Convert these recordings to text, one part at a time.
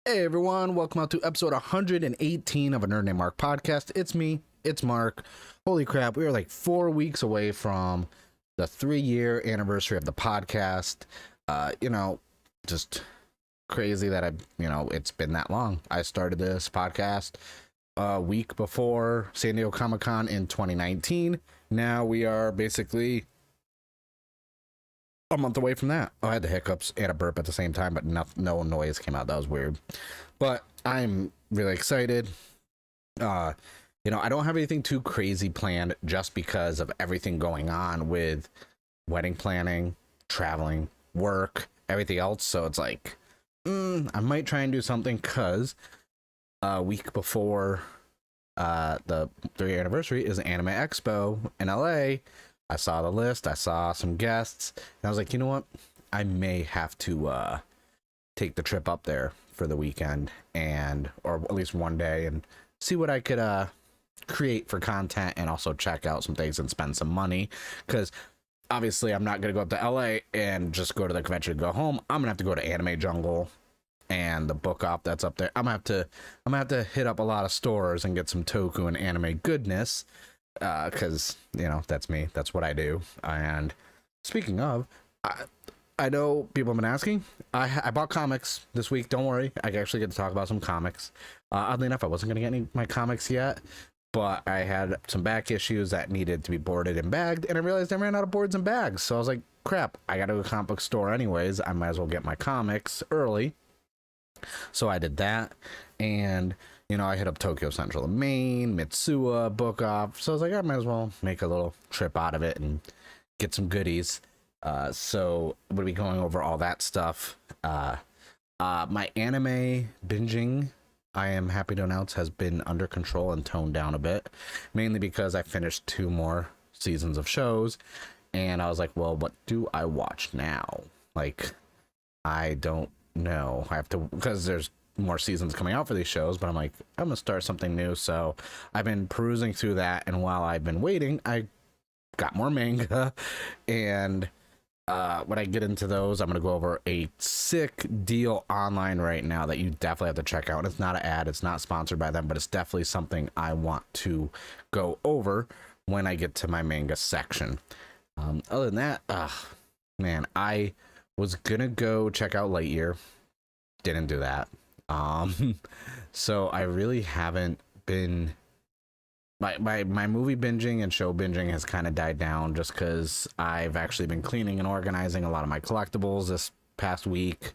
Hey everyone, welcome out to episode 118 of a Nerd Named Mark podcast. It's me, it's Mark. Holy crap, we are like 4 weeks away from the 3-year anniversary of the podcast. Just crazy that it's been that long. I started this podcast a week before San Diego Comic-Con in 2019. Now we are basically a month away from that. I had the hiccups and a burp at the same time, but no noise came out. That was weird. But I'm really excited. I don't have anything too crazy planned just because of everything going on with wedding planning, traveling, work, everything else. So it's like, I might try and do something because a week before the 3-year anniversary is Anime Expo in LA. I saw the list, I saw some guests, and I was like, you know what? I may have to take the trip up there for the weekend or at least one day and see what I could create for content and also check out some things and spend some money. Because obviously I'm not going to go up to LA and just go to the convention and go home. I'm going to have to go to Anime Jungle and the book op that's up there. I'm going to have to hit up a lot of stores and get some toku and anime goodness. Because that's me, that's what I do. And speaking of, I know people have been asking, I bought comics this week. Don't worry, I actually get to talk about some comics. Oddly enough, I wasn't gonna get any of my comics yet, but I had some back issues that needed to be boarded and bagged, and I realized I ran out of boards and bags. So I was like, crap, I gotta go to a comic book store anyways, I might as well get my comics early. So I did that, and I hit up Tokyo Central in Maine, Mitsuwa, book off. So I was like, I might as well make a little trip out of it and get some goodies. So we'll be going over all that stuff. My anime binging, I am happy to announce, has been under control and toned down a bit. Mainly because I finished 2 more seasons of shows. And I was like, well, what do I watch now? Like, I don't know. I have to, because there's more seasons coming out for these shows, but I'm like, I'm gonna start something new. So I've been perusing through that, and while I've been waiting, I got more manga. And when I get into those, I'm gonna go over a sick deal online right now that you definitely have to check out. It's not an ad, it's not sponsored by them, but it's definitely something I want to go over when I get to my manga section. Other than that, man, I was gonna go check out Lightyear, didn't do that. So I really haven't been, my movie binging and show binging has kind of died down just because I've actually been cleaning and organizing a lot of my collectibles this past week,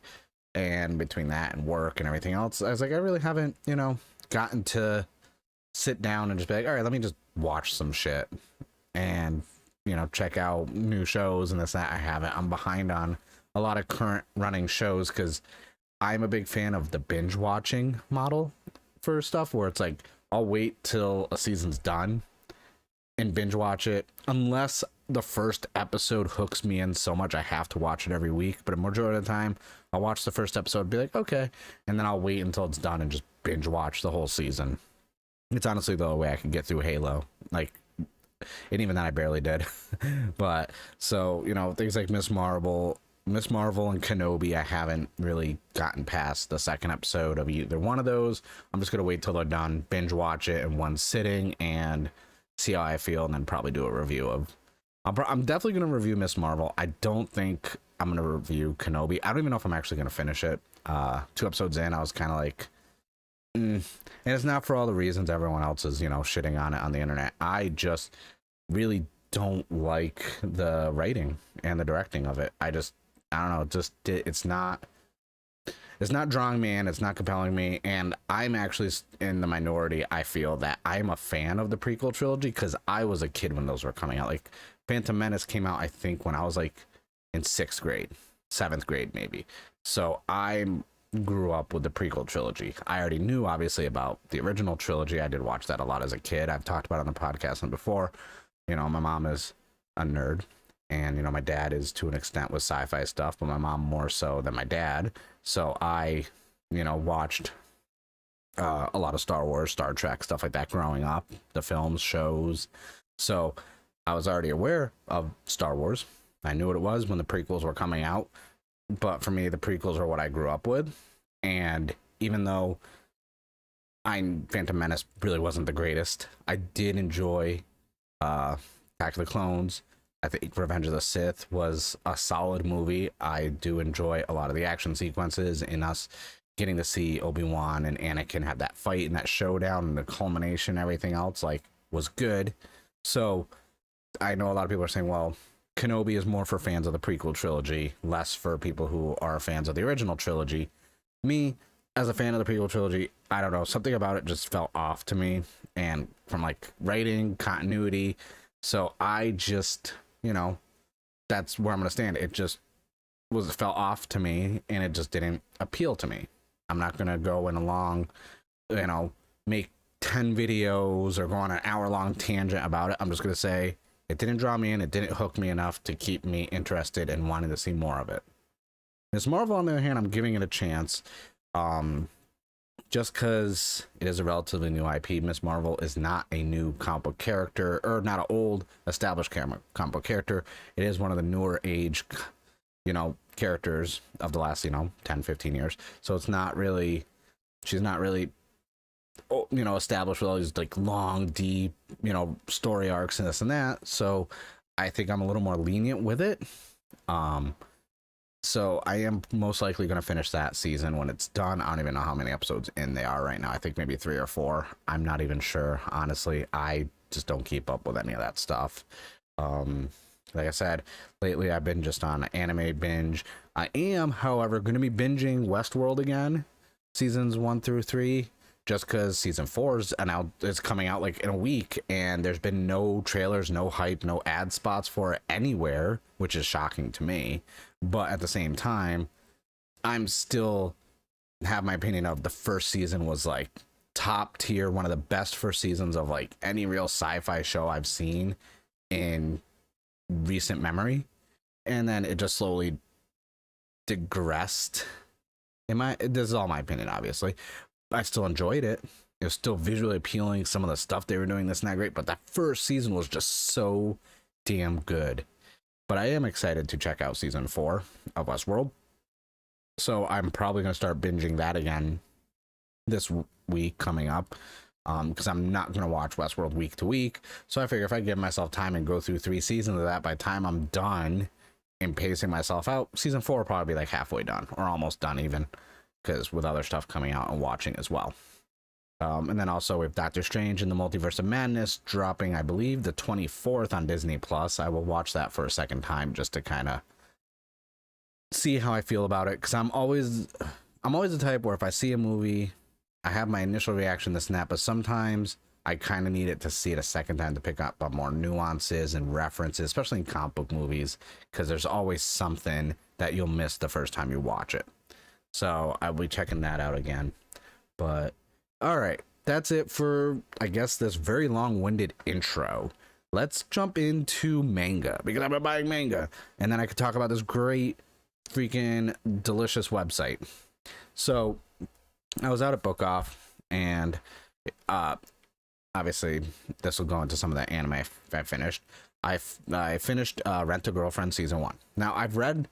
and between that and work and everything else, I was like, I really haven't, gotten to sit down and just be like, all right, let me just watch some shit and, check out new shows and this, that. I haven't. I'm behind on a lot of current running shows because I'm a big fan of the binge watching model for stuff where it's like, I'll wait till a season's done and binge watch it, unless the first episode hooks me in so much I have to watch it every week. But a majority of the time, I'll watch the first episode, be like, okay, and then I'll wait until it's done and just binge watch the whole season. It's honestly the only way I can get through Halo. And even that I barely did. But so, things like Miss Marvel and Kenobi, I haven't really gotten past the second episode of either one of those. I'm just gonna wait till they're done, binge watch it in one sitting, and see how I feel, and then probably do a review of. I'm definitely gonna review Miss Marvel. I don't think I'm gonna review Kenobi. I don't even know if I'm actually gonna finish it. 2 episodes in, I was kind of like, and it's not for all the reasons everyone else is, shitting on it on the internet. I just really don't like the writing and the directing of it. I don't know, it's not drawing me in, it's not compelling me, and I'm actually in the minority. I feel that I'm a fan of the prequel trilogy because I was a kid when those were coming out. Like, Phantom Menace came out, I think, when I was like in 6th grade, 7th grade maybe. So I grew up with the prequel trilogy. I already knew, obviously, about the original trilogy. I did watch that a lot as a kid. I've talked about it on the podcast and before. My mom is a nerd. And, my dad is to an extent with sci-fi stuff, but my mom more so than my dad. So I, watched a lot of Star Wars, Star Trek, stuff like that growing up, the films, shows. So I was already aware of Star Wars. I knew what it was when the prequels were coming out. But for me, the prequels are what I grew up with. And even though Phantom Menace really wasn't the greatest, I did enjoy Attack of the Clones. I think Revenge of the Sith was a solid movie. I do enjoy a lot of the action sequences in us getting to see Obi-Wan and Anakin have that fight and that showdown and the culmination, everything else like was good. So I know a lot of people are saying, well, Kenobi is more for fans of the prequel trilogy, less for people who are fans of the original trilogy. Me, as a fan of the prequel trilogy, I don't know, something about it just felt off to me, and from like writing, continuity. So I just, you know, that's where I'm gonna stand. It just fell off to me, and it just didn't appeal to me. I'm not gonna go in a long, you know, make 10 videos or go on an hour-long tangent about it. I'm just gonna say it didn't draw me in. It didn't hook me enough to keep me interested and wanting to see more of it. Miss Marvel, on the other hand, I'm giving it a chance. Just because it is a relatively new IP. Miss Marvel is not a new comic book character, or not an old established comic book character. It is one of the newer age, you know, characters of the last, you know, 10, 15 years. So it's not really, she's not really, you know, established with all these like long, deep, you know, story arcs and this and that. So I think I'm a little more lenient with it. So I am most likely going to finish that season when it's done. I don't even know how many episodes in they are right now. I think maybe 3 or 4. I'm not even sure. Honestly, I just don't keep up with any of that stuff. Like I said, lately I've been just on anime binge. I am, however, going to be binging Westworld again, seasons 1 through 3, just because season 4 is coming out like in a week, and there's been no trailers, no hype, no ad spots for it anywhere, which is shocking to me. But at the same time, I'm still have my opinion of the first season was like top tier, one of the best first seasons of like any real sci-fi show I've seen in recent memory, and then it just slowly digressed. This is all my opinion, obviously. I still enjoyed it. It was still visually appealing. Some of the stuff they were doing, that's not great, but that first season was just so damn good. But I am excited to check out season 4 of Westworld. So I'm probably going to start binging that again this week coming up, because I'm not going to watch Westworld week to week. So I figure if I give myself time and go through 3 seasons of that, by the time I'm done and pacing myself out, season 4 will probably be like halfway done or almost done even, because with other stuff coming out and watching as well. And then also with Doctor Strange and the Multiverse of Madness dropping, I believe, the 24th on Disney Plus. I will watch that for a second time just to kind of see how I feel about it, because I'm always the type where if I see a movie, I have my initial reaction, this and that, but sometimes I kind of need it to see it a second time to pick up on more nuances and references, especially in comic book movies, because there's always something that you'll miss the first time you watch it. So I'll be checking that out again. But all right, that's it for, I guess, this very long-winded intro. Let's jump into manga, because I've been buying manga, and then I could talk about this great freaking delicious website. So I was out at Book Off, and obviously this will go into some of the anime I finished. I finished Rent a Girlfriend season 1. Now I've read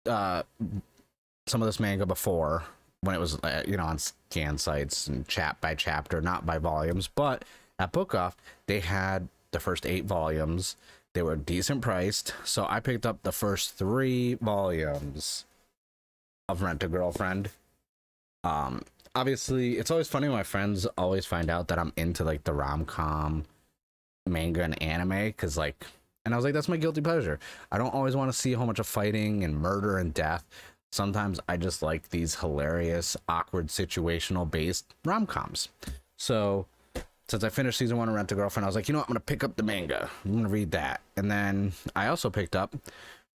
some of this manga before when it was you know, on scan sites and by chapter, not by volumes, but at Book Off they had the first 8 volumes. They were decent priced, so I picked up the first 3 volumes of Rent a Girlfriend. Obviously it's always funny when my friends always find out that I'm into like the rom-com manga and anime, because like, and I was like, that's my guilty pleasure. I don't always want to see a whole bunch of fighting and murder and death. Sometimes I just like these hilarious, awkward, situational based rom-coms. So since I finished season 1 of Rent a Girlfriend, I was like, you know what, I'm gonna pick up the manga. I'm gonna read that. And then I also picked up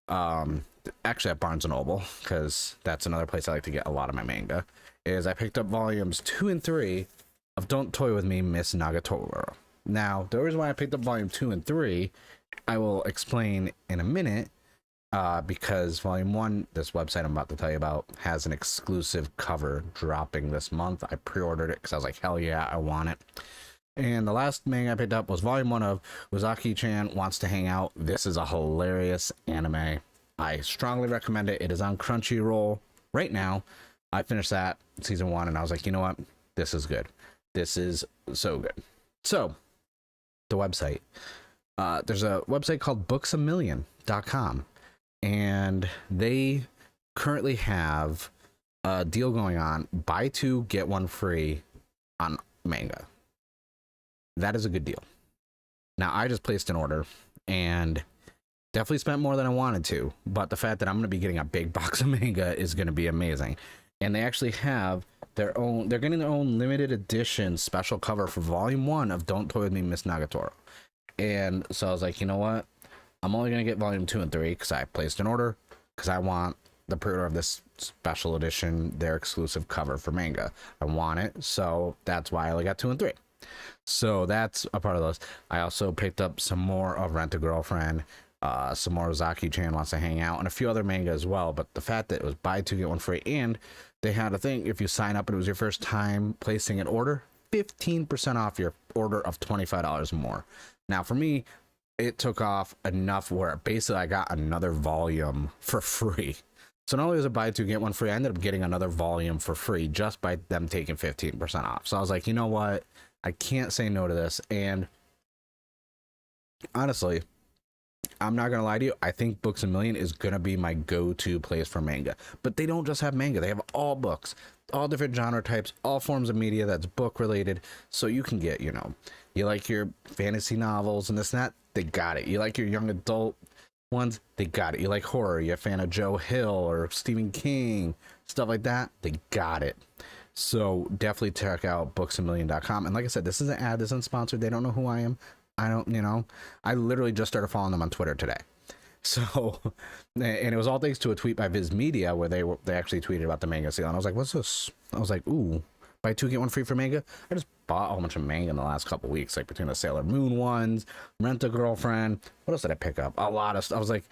actually at Barnes and Noble, because that's another place I like to get a lot of my manga, is I picked up volumes 2 and 3 of Don't Toy With Me, Miss Nagatoro. Now, the reason why I picked up volume 2 and 3, I will explain in a minute, because volume 1, this website I'm about to tell you about, has an exclusive cover dropping this month. I pre-ordered it because I was like, hell yeah, I want it. And the last manga I picked up was volume 1 of Wazaki-chan Wants to Hang Out. This is a hilarious anime. I strongly recommend it. It is on Crunchyroll right now. I finished that season 1, and I was like, you know what? This is good. This is so good. So, the website. There's a website called booksamillion.com, and they currently have a deal going on: buy 2 get 1 free on manga. That is a good deal. Now, I just placed an order and definitely spent more than I wanted to, but the fact that I'm going to be getting a big box of manga is going to be amazing. And they actually have their own, they're getting their own limited edition special cover for volume 1 of Don't Toy With Me, Miss Nagatoro. And so I was like, you know what? I'm only going to get volume 2 and 3 because I placed an order because I want the pre-order of this special edition, their exclusive cover for manga. I want it. So that's why I only got 2 and 3. So that's a part of those. I also picked up some more of Rent a Girlfriend, some more Zaki-chan Wants to Hang Out, and a few other manga as well. But the fact that it was buy 2 get 1 free, and they had a thing, if you sign up and it was your first time placing an order, 15% off your order of $25 or more. Now for me, it took off enough where basically I got another volume for free. So not only was it buy 2 get 1 free, I ended up getting another volume for free just by them taking 15% off. So I was like, you know what? I can't say no to this. And honestly, I'm not gonna lie to you, I think Books A Million is gonna be my go-to place for manga. But they don't just have manga, they have all books, all different genre types, all forms of media that's book related. So you can get, you know, you like your fantasy novels and this and that, they got it. You like your young adult ones, they got it. You like horror, you're a fan of Joe Hill or Stephen King, stuff like that, they got it. So definitely check out booksamillion.com. And like I said, this is an ad, this isn't sponsored, they don't know who I am. I don't, you know, I literally just started following them on Twitter today. So, and it was all thanks to a tweet by Viz Media where they actually tweeted about the manga sale. And I was like, what's this? I was like, ooh, buy 2 get 1 free for manga. I just bought a whole bunch of manga in the last couple weeks, like between the Sailor Moon ones, Rent a Girlfriend. What else did I pick up? A lot of stuff. I was like,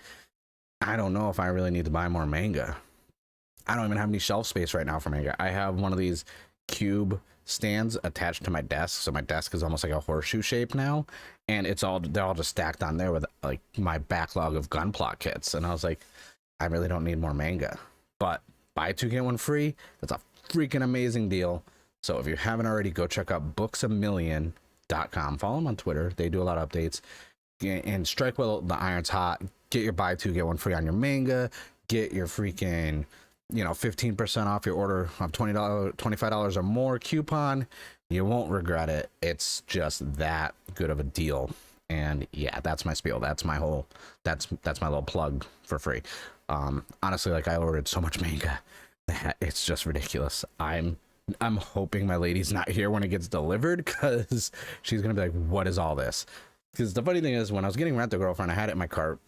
I don't know if I really need to buy more manga. I don't even have any shelf space right now for manga. I have one of these cube stands attached to my desk, so my desk is almost like a horseshoe shape now, and they're all just stacked on there with like my backlog of Gunpla kits. And I was like, I really don't need more manga, but buy 2 get 1 free, that's a freaking amazing deal. So if you haven't already, go check out booksamillion.com. Follow them on Twitter, they do a lot of updates, and strike while the iron's hot. Get your buy 2 get 1 free on your manga, get your freaking, you know, 15% off your order of $25 or more coupon. You won't regret it. It's just that good of a deal. And yeah, that's my spiel. That's my whole, that's my little plug for free. Honestly, like, I ordered so much manga that it's just ridiculous. I'm hoping my lady's not here when it gets delivered, because she's gonna be like, what is all this? Because the funny thing is, when I was getting Rent a Girlfriend, I had it in my cart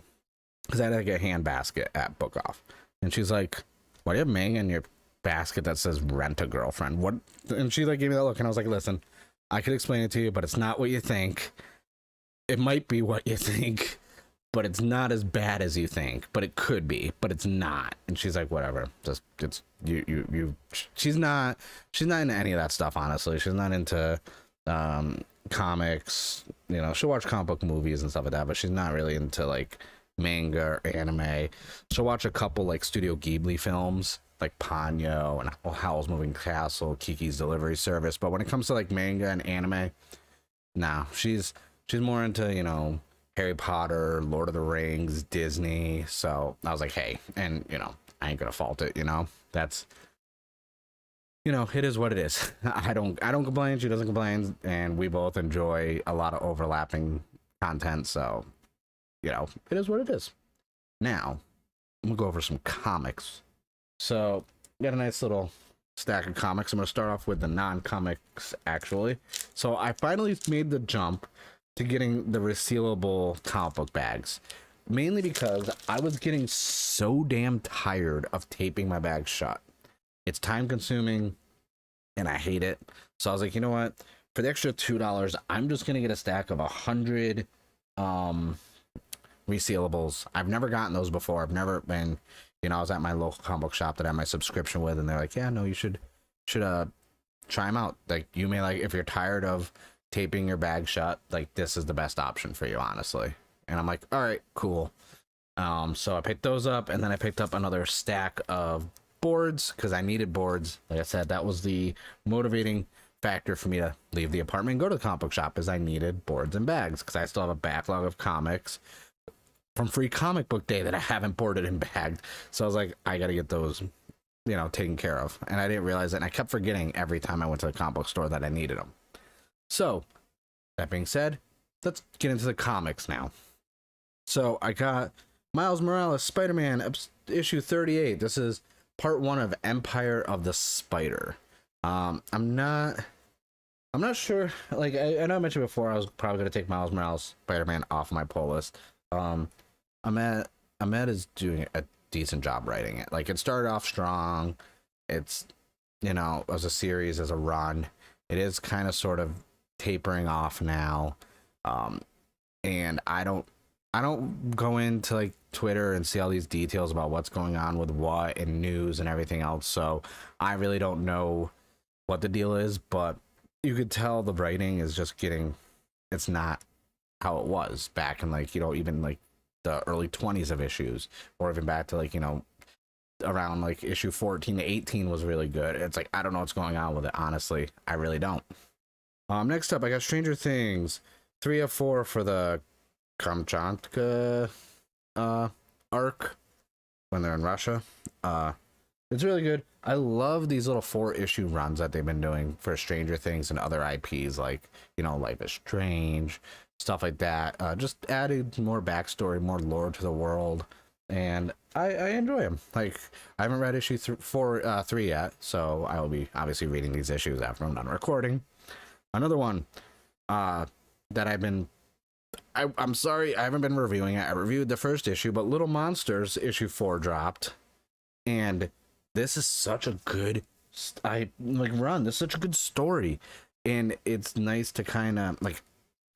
because I had like a hand basket at Book Off, and she's like, why do you have manga in your basket that says Rent a Girlfriend? What? And she like gave me that look, and I was like, listen, I could explain it to you, but it's not what you think. It might be what you think, but it's not as bad as you think. But it could be, but it's not. And she's like, whatever. Just it's you. She's not into any of that stuff, honestly. She's not into comics. You know, she'll watch comic book movies and stuff like that, but she's not really into like manga or anime. She'll watch a couple like Studio Ghibli films like Ponyo and Howl's Moving Castle, Kiki's Delivery Service, but when it comes to like manga and anime, nah, she's more into, you know, Harry Potter, Lord of the Rings, Disney. So I was like, hey, and you know, I ain't gonna fault it, you know. That's, you know, it is what it is. I don't complain, she doesn't complain, and we both enjoy a lot of overlapping content, so you know, it is what it is. Now, I'm gonna go over some comics. So, got a nice little stack of comics. I'm gonna start off with the non-comics, actually. So, I finally made the jump to getting the resealable comic book bags, mainly because I was getting so damn tired of taping my bags shut. It's time consuming, and I hate it. So, I was like, you know what? For the extra $2, I'm just gonna get a stack of 100 resealables. I've never gotten those before. I've never been, you know, I was at my local comic book shop that I have my subscription with, and they're like, yeah, no, you should try them out. Like, you may, like, if you're tired of taping your bag shut, like, this is the best option for you, honestly. And I'm like, all right, cool. So I picked those up, and then I picked up another stack of boards because I needed boards. Like I said, that was the motivating factor for me to leave the apartment and go to the comic book shop, is I needed boards and bags because I still have a backlog of comics from Free Comic Book Day that I haven't boarded and bagged. So I was like, I got to get those, taken care of. And I didn't realize it. And I kept forgetting every time I went to the comic book store that I needed them. So that being said, let's get into the comics now. So I got Miles Morales Spider-Man issue 38. This is part 1 of Empire of the Spider. I'm not sure. Like I know I mentioned before, I was probably going to take Miles Morales Spider-Man off my pull list. Ahmed is doing a decent job writing it. Like, it started off strong. It's, as a series, as a run. It is kind of sort of tapering off now. And I don't go into like Twitter and see all these details about what's going on with what and news and everything else. So I really don't know what the deal is, but you could tell the writing is just it's not how it was back in like, even like the early 20s of issues, or even back to like, around like issue 14 to 18 was really good. It's like, I don't know what's going on with it. Honestly, I really don't. Next up, I got Stranger Things 3 of 4 for the Kamchatka arc when they're in Russia. It's really good. I love these little 4-issue runs that they've been doing for Stranger Things and other IPs, like, Life is Strange, stuff like that. Just added more backstory, more lore to the world, and I enjoy them. Like, I haven't read issue 3 yet, so I will be obviously reading these issues after I'm done recording. Another one that I'm sorry, I haven't been reviewing it. I reviewed the first issue, but Little Monsters issue 4 dropped, and this is such a good run. This is such a good story, and it's nice to kind of like,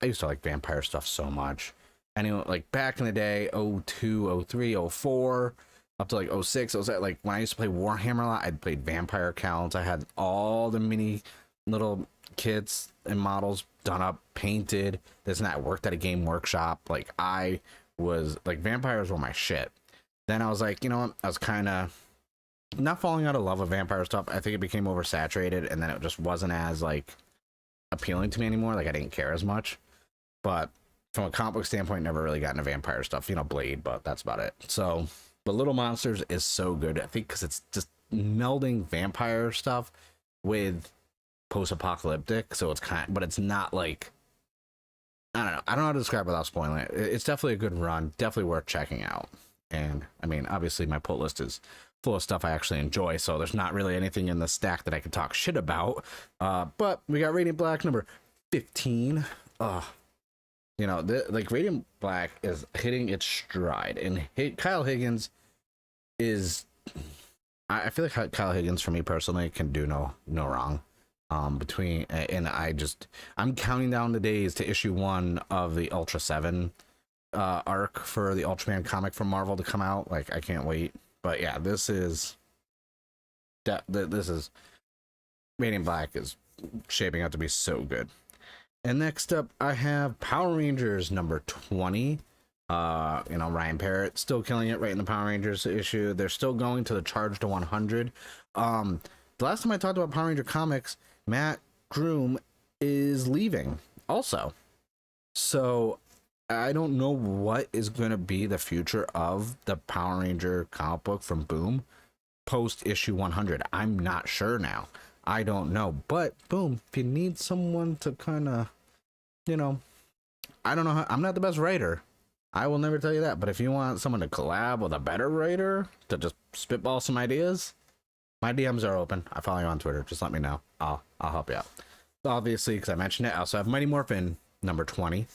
I used to like vampire stuff so much. Anyway, like back in the day, 02, 03, 04, up to like 06, like when I used to play Warhammer a lot, I played vampire accounts. I had all the mini little kits and models done up, painted, this and that. I worked at a game workshop. Like, I was like, vampires were my shit. Then I was like, I was kind of not falling out of love with vampire stuff. I think it became oversaturated, and then it just wasn't as like appealing to me anymore. Like, I didn't care as much. But from a comic book standpoint, never really got into vampire stuff. Blade, but that's about it. So, but Little Monsters is so good. I think because it's just melding vampire stuff with post-apocalyptic, so it's but it's not like, I don't know how to describe it without spoiling it. It's definitely a good run, definitely worth checking out. And I mean, obviously my pull list is full of stuff I actually enjoy, so there's not really anything in the stack that I could talk shit about. But we got Radiant Black number 15. Like, Radiant Black is hitting its stride, and Kyle Higgins is, I feel like Kyle Higgins, for me personally, can do no wrong. I'm counting down the days to issue 1 of the Ultra 7 arc for the Ultraman comic from Marvel to come out. Like, I can't wait. But yeah, this is Radiant Black is shaping out to be so good. And next up, I have Power Rangers number 20. Ryan Parrott still killing it right in the Power Rangers issue. They're still going to the Charge to 100. The last time I talked about Power Ranger comics, Matt Groom is leaving also. So I don't know what is going to be the future of the Power Ranger comic book from Boom post issue 100. I'm not sure now. I don't know. But Boom, if you need someone to kind of, I don't know I'm not the best writer. I will never tell you that. But if you want someone to collab with a better writer to just spitball some ideas, my DMs are open. I follow you on Twitter. Just let me know. I'll help you out. Obviously, because I mentioned it, I also have Mighty Morphin number 20.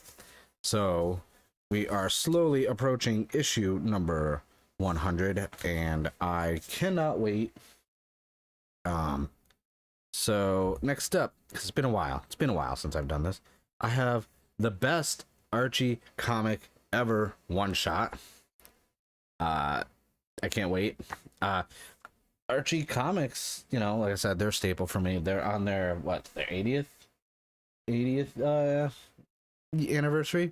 So we are slowly approaching issue number 100, and I cannot wait. So next up, because it's been a while since I've done this, I have the best Archie comic ever one shot. I can't wait. Archie comics, like I said, they're a staple for me. They're on their 80th anniversary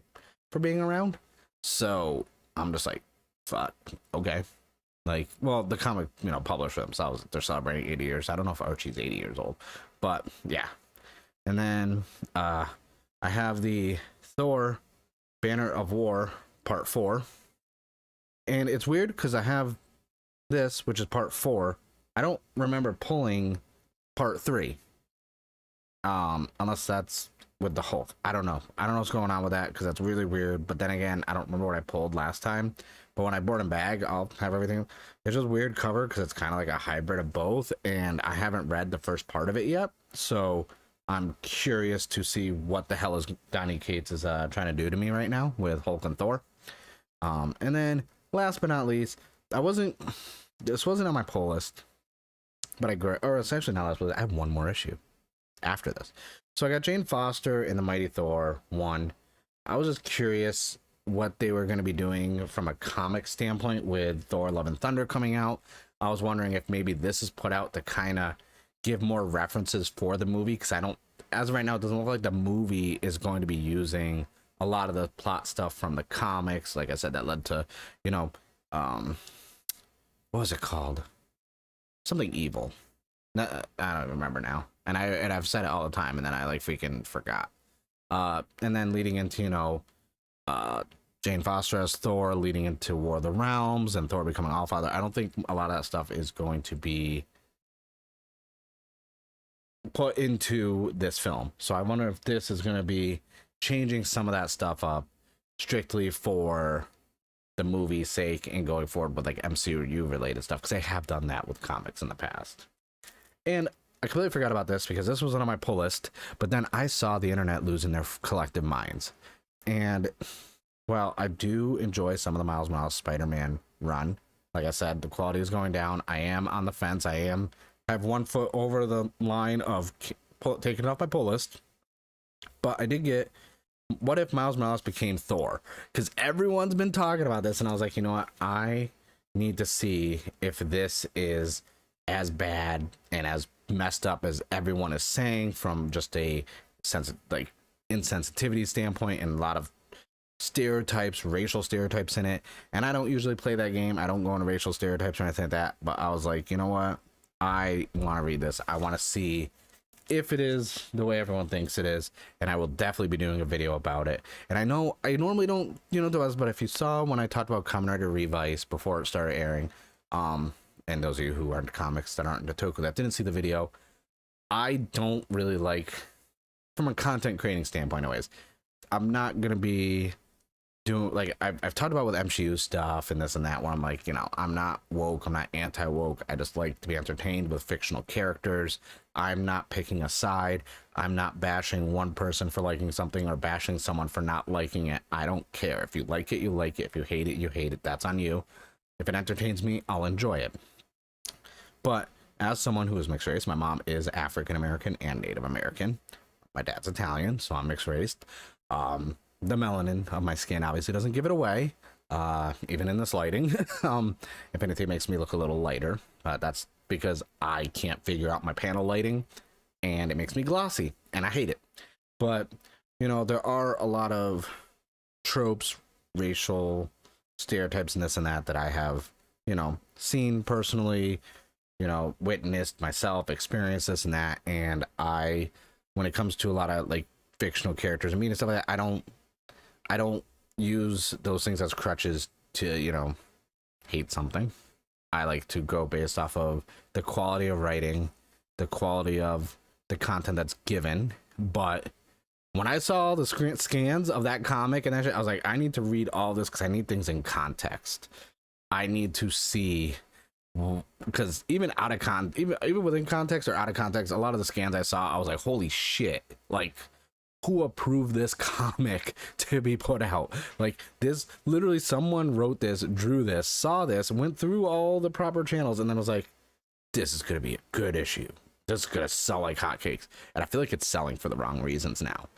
for being around. So I'm just like, fuck, okay. Like, well, the comic, publisher themselves, they're celebrating 80 years. I don't know if Archie's 80 years old, but yeah. And then I have the Thor Banner of War Part 4. And it's weird because I have this, which is Part 4. I don't remember pulling Part 3. Unless that's with the Hulk. I don't know. I don't know what's going on with that because that's really weird. But then again, I don't remember what I pulled last time. But when I board and bag, I'll have everything. It's just weird cover because it's kind of like a hybrid of both. And I haven't read the first part of it yet. So I'm curious to see what the hell is Donny Cates is trying to do to me right now with Hulk and Thor. And then last but not least, this wasn't on my pull list, but or essentially not last, but I have one more issue after this. So I got Jane Foster in the Mighty Thor 1. I was just curious what they were going to be doing from a comic standpoint with Thor Love and Thunder coming out. I was wondering if maybe this is put out to kind of give more references for the movie, because as of right now, it doesn't look like the movie is going to be using a lot of the plot stuff from the comics. Like I said, that led to, what was it called? Something evil. I don't remember now. And I've said it all the time, and then I like freaking forgot. And then leading into, Jane Foster as Thor, leading into War of the Realms, and Thor becoming Allfather. I don't think a lot of that stuff is going to be put into this film. So I wonder if this is going to be changing some of that stuff up strictly for the movie's sake and going forward with like MCU related stuff, because they have done that with comics in the past. And I completely forgot about this because this was on my pull list, but then I saw the internet losing their collective minds. And well, I do enjoy some of the Miles Morales Spider-Man run. Like I said, the quality is going down. I am on the fence. I have 1 foot over the line of taking it off my pull list. But I did get, what if Miles Morales became Thor? Because everyone's been talking about this, and I was like, you know what? I need to see if this is as bad and as messed up as everyone is saying, from just a sense like insensitivity standpoint and a lot of stereotypes, racial stereotypes in it. And I don't usually play that game. I don't go into racial stereotypes or anything like that. But I was like, you know what? I want to read this. I want to see if it is the way everyone thinks it is, and I will definitely be doing a video about it. And I know I normally don't, do this, but if you saw when I talked about Kamen Rider Revice before it started airing, and those of you who aren't comics, that aren't into Toku, that didn't see the video, I don't really like, from a content creating standpoint anyways, I'm not gonna be doing, like, I've talked about with MCU stuff and this and that, where I'm like, I'm not woke, I'm not anti-woke, I just like to be entertained with fictional characters. I'm not picking a side. I'm not bashing one person for liking something or bashing someone for not liking it. I don't care. If you like it, you like it. If you hate it, you hate it. That's on you. If it entertains me, I'll enjoy it. But as someone who is mixed race, my mom is African American and Native American. My dad's Italian, so I'm mixed race. The melanin of my skin obviously doesn't give it away, even in this lighting. If anything, it makes me look a little lighter. That's because I can't figure out my panel lighting, and it makes me glossy, and I hate it. But, there are a lot of tropes, racial stereotypes, and this and that I have, seen personally, witnessed myself, experienced this and that. And when it comes to a lot of like fictional characters and stuff like that, I don't use those things as crutches to, hate something. I like to go based off of the quality of writing, the quality of the content that's given. But when I saw the scans of that comic and that shit, I was like, I need to read all this because I need things in context. I need to see, because even even within context or out of context, a lot of the scans I saw, I was like, holy shit, like, who approved this comic to be put out? Like, this, literally someone wrote this, drew this, saw this, went through all the proper channels, and then was like, this is gonna be a good issue, this is gonna sell like hotcakes. And I feel like it's selling for the wrong reasons now.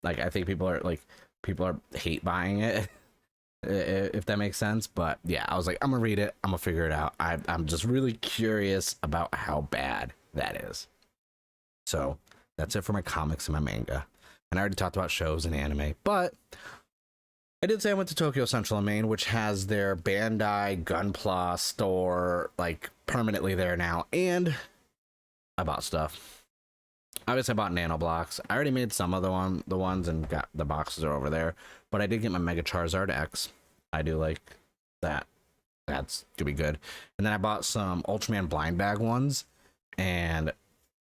Like, I think people are hate buying it, if that makes sense. But yeah, I was like, I'm gonna read it, I'm gonna figure it out. I'm just really curious about how bad that is. So that's it for my comics and my manga. And I already talked about shows and anime, but I did say I went to Tokyo Central in Maine, which has their Bandai Gunpla store like permanently there now, and I bought stuff. Obviously, I bought nano blocks. I already made some of the ones, and got the boxes are over there. But I did get my Mega Charizard X. I do like that. That's gonna be good. And then I bought some Ultraman blind bag ones, and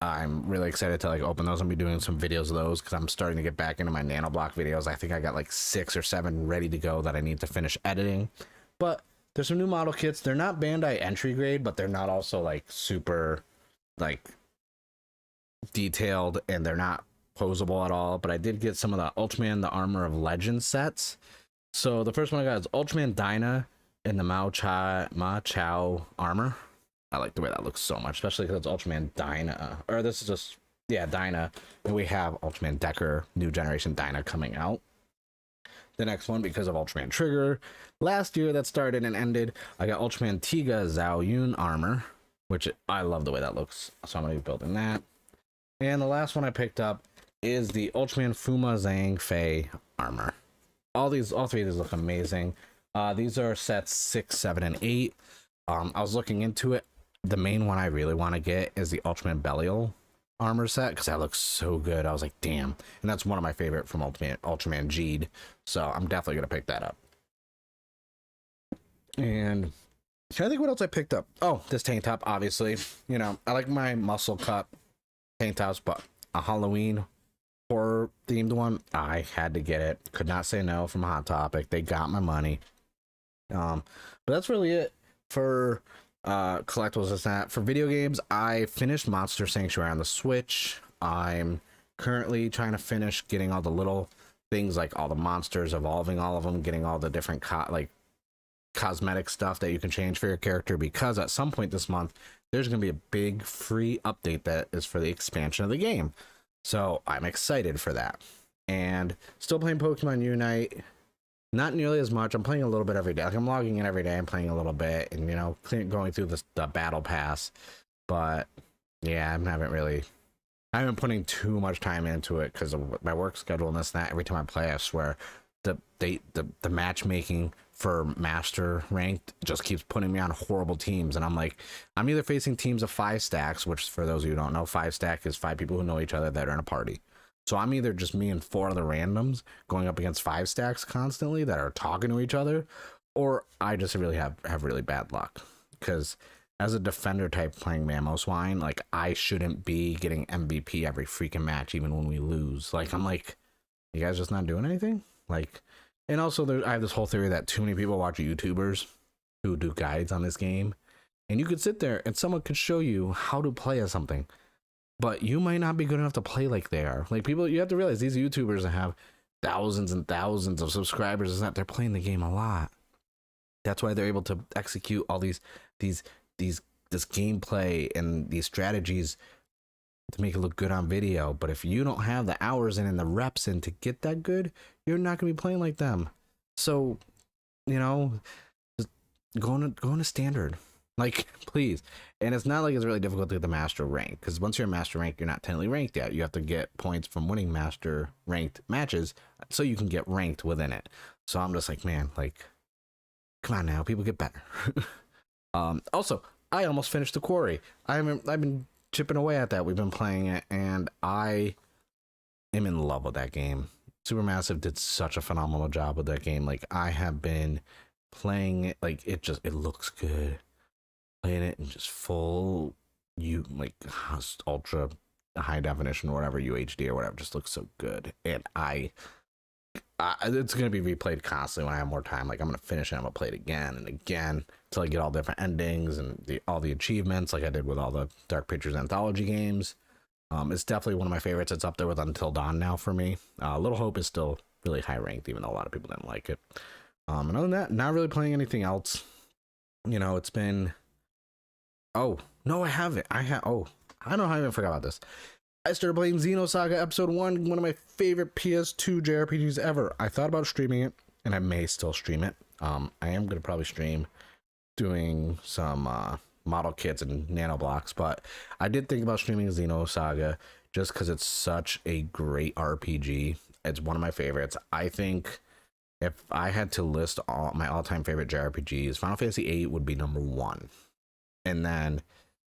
I'm really excited to like open those and be doing some videos of those because I'm starting to get back into my nano block videos. I think I got like 6 or 7 ready to go that I need to finish editing. But there's some new model kits. They're not Bandai entry grade, but they're not also like super like detailed, and they're not posable at all. But I did get some of the Ultraman the Armor of Legends sets. So the first one I got is Ultraman Dyna in the Ma Chao armor. I like the way that looks so much, especially because it's Ultraman Dyna. Or this is just, yeah, Dyna. And we have Ultraman Decker, new generation Dyna coming out. The next one, because of Ultraman Trigger, last year that started and ended, I got Ultraman Tiga Zhao Yun armor, which I love the way that looks. So I'm going to be building that. And the last one I picked up is the Ultraman Fuma Zhang Fei armor. All 3 of these look amazing. These are sets 6, 7, and 8. I was looking into it. The main one I really want to get is the Ultraman Belial armor set because that looks so good. I was like, damn. And that's one of my favorite from Ultraman Geed. So I'm definitely going to pick that up. And I think what else I picked up? Oh, this tank top, obviously. You know, I like my muscle cut tank tops, but a Halloween horror themed one, I had to get it. Could not say no from Hot Topic. They got my money. But that's really it for collectibles. Is that for video games? I finished Monster Sanctuary on the Switch. I'm currently trying to finish getting all the little things, like all the monsters, evolving all of them, getting all the different cosmetic stuff that you can change for your character, because at some point this month there's going to be a big free update that is for the expansion of the game. So I'm excited for that. And still playing Pokemon Unite. Not nearly as much. I'm playing a little bit every day. Like, I'm logging in every day and playing a little bit, and you know, going through the battle pass. But yeah, I haven't been putting too much time into it because of my work schedule and this and that. Every time I play, I swear the matchmaking for master ranked just keeps putting me on horrible teams, and I'm like, I'm either facing teams of 5 stacks, which for those of you who don't know, 5 stack is 5 people who know each other that are in a party. So I'm either just me and 4 other randoms going up against 5 stacks constantly that are talking to each other, or I just really have really bad luck. Because as a defender type playing Mamoswine, like, I shouldn't be getting MVP every freaking match, even when we lose. Like, I'm like, you guys just not doing anything? Like, and also I have this whole theory that too many people watch YouTubers who do guides on this game, and you could sit there and someone could show you how to play as something, but you might not be good enough to play like they are. Like, people, you have to realize these YouTubers that have thousands and thousands of subscribers, is that they're playing the game a lot. That's why they're able to execute all this gameplay and these strategies to make it look good on video. But if you don't have the hours in and the reps in to get that good, you're not gonna be playing like them. So, you know, just going to standard. Like, please. And it's not like it's really difficult to get the master rank, because once you're a master rank, you're not technically ranked yet. You have to get points from winning master ranked matches so you can get ranked within it. So I'm just like, man, like, come on now, people get better. Also, I almost finished the Quarry. I've been chipping away at that. We've been playing it, and I am in love with that game. Supermassive did such a phenomenal job with that game. Like, I have been playing it, like, it looks good. Playing it in just full ultra high definition or whatever, UHD or whatever, just looks so good. And it's gonna be replayed constantly when I have more time. Like, I'm gonna finish it, I'm gonna play it again and again until I get all different endings and all the achievements, like I did with all the Dark Pictures anthology games. It's definitely one of my favorites. It's up there with Until Dawn now for me. Little Hope is still really high ranked, even though a lot of people didn't like it. And other than that, not really playing anything else. You know, it's been. Oh no, I haven't. I don't know how I even forgot about this. I started playing Xeno Saga Episode 1, one of my favorite PS2 JRPGs ever. I thought about streaming it, and I may still stream it. I am going to probably stream doing some model kits and nano blocks, but I did think about streaming Xeno Saga just because it's such a great RPG. It's one of my favorites. I think if I had to list all my all-time favorite JRPGs, Final Fantasy VIII would be number one, and then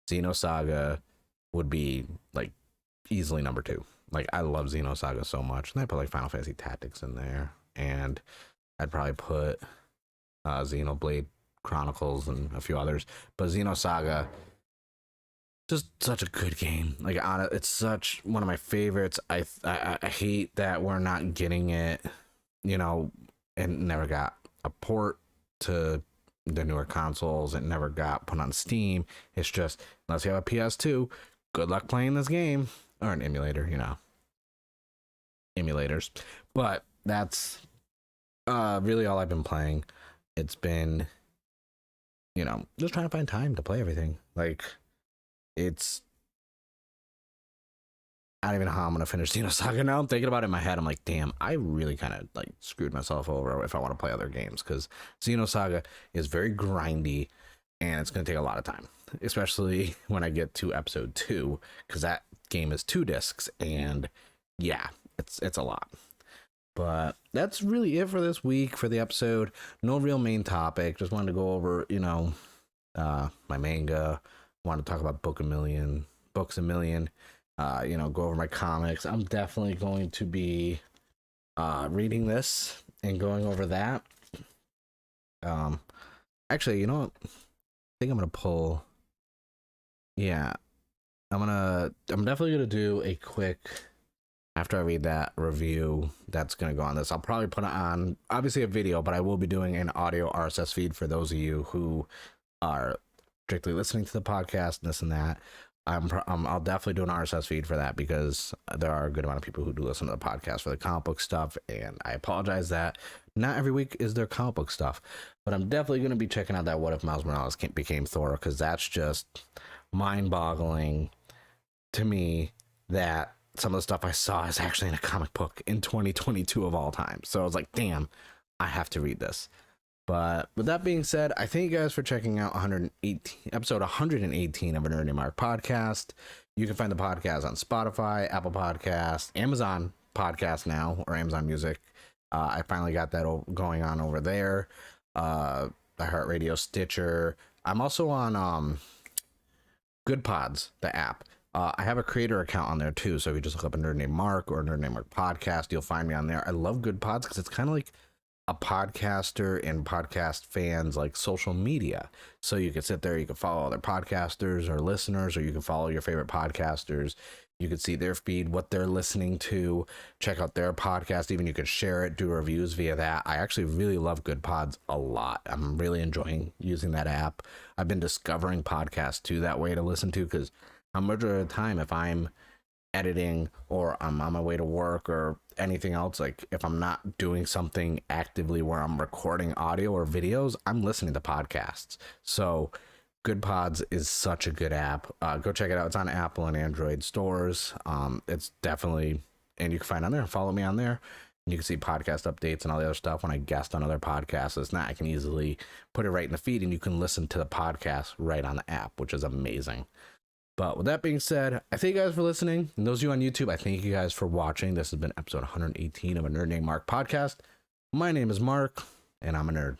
Xeno Saga would be like easily number two. Like, I love Xeno Saga so much, and I put like Final Fantasy Tactics in there, and I'd probably put Xenoblade Chronicles and a few others, but Xeno Saga, just such a good game. Like, it's such one of my favorites. I hate that we're not getting it, you know, and never got a port to the newer consoles. It never got put on Steam. It's just, unless you have a PS2, good luck playing this game, or an emulator, you know, emulators. But that's really all I've been playing. It's been, you know, just trying to find time to play everything. Like, it's, I don't even know how I'm gonna finish Xeno Saga now. I'm thinking about it in my head. I'm like, damn, I really kind of like screwed myself over if I want to play other games, because Xeno Saga is very grindy and it's gonna take a lot of time, especially when I get to episode 2, because that game is 2 discs, and yeah, it's a lot. But that's really it for this week for the episode. No real main topic. Just wanted to go over, you know, my manga. Want to talk about Books a Million. You know, go over my comics. I'm definitely going to be reading this and going over that. Actually, you know what? I think I'm gonna pull. Yeah, I'm definitely gonna do a quick, after I read that review that's going to go on this. I'll probably put it on, obviously, a video, but I will be doing an audio RSS feed for those of you who are strictly listening to the podcast and this and that. I'll definitely do an RSS feed for that, because there are a good amount of people who do listen to the podcast for the comic book stuff, and I apologize that not every week is there comic book stuff, but I'm definitely going to be checking out that What If Miles Morales became Thor, because that's just mind-boggling to me that some of the stuff I saw is actually in a comic book in 2022 of all time. So I was like, damn, I have to read this. But with that being said, I thank you guys for checking out episode 118 of a Nerdy Mark podcast. You can find the podcast on Spotify, Apple Podcasts, Amazon Podcast now, or Amazon Music. I finally got that going on over there. iHeartRadio, Stitcher. I'm also on Good Pods, the app. I have a creator account on there too, so if you just look up a Nerd Named Mark or a Nerd Named Mark podcast, you'll find me on there. I love Good Pods because it's kind of like a podcaster and podcast fans like social media. So you can sit there, you can follow other podcasters or listeners, or you can follow your favorite podcasters. You can see their feed, what they're listening to, check out their podcast. Even you can share it, do reviews via that. I actually really love Good Pods a lot. I'm really enjoying using that app. I've been discovering podcasts too that way to listen to, because much of the time, if I'm editing or I'm on my way to work or anything else, like if I'm not doing something actively where I'm recording audio or videos, I'm listening to podcasts. So Good Pods is such a good app. Go check it out. It's on Apple and Android stores. It's definitely, and you can find on there. Follow me on there. And you can see podcast updates and all the other stuff when I guest on other podcasts. It's not, I can easily put it right in the feed, and you can listen to the podcast right on the app, which is amazing. But with that being said, I thank you guys for listening. And those of you on YouTube, I thank you guys for watching. This has been episode 118 of a Nerd Named Mark podcast. My name is Mark, and I'm a nerd.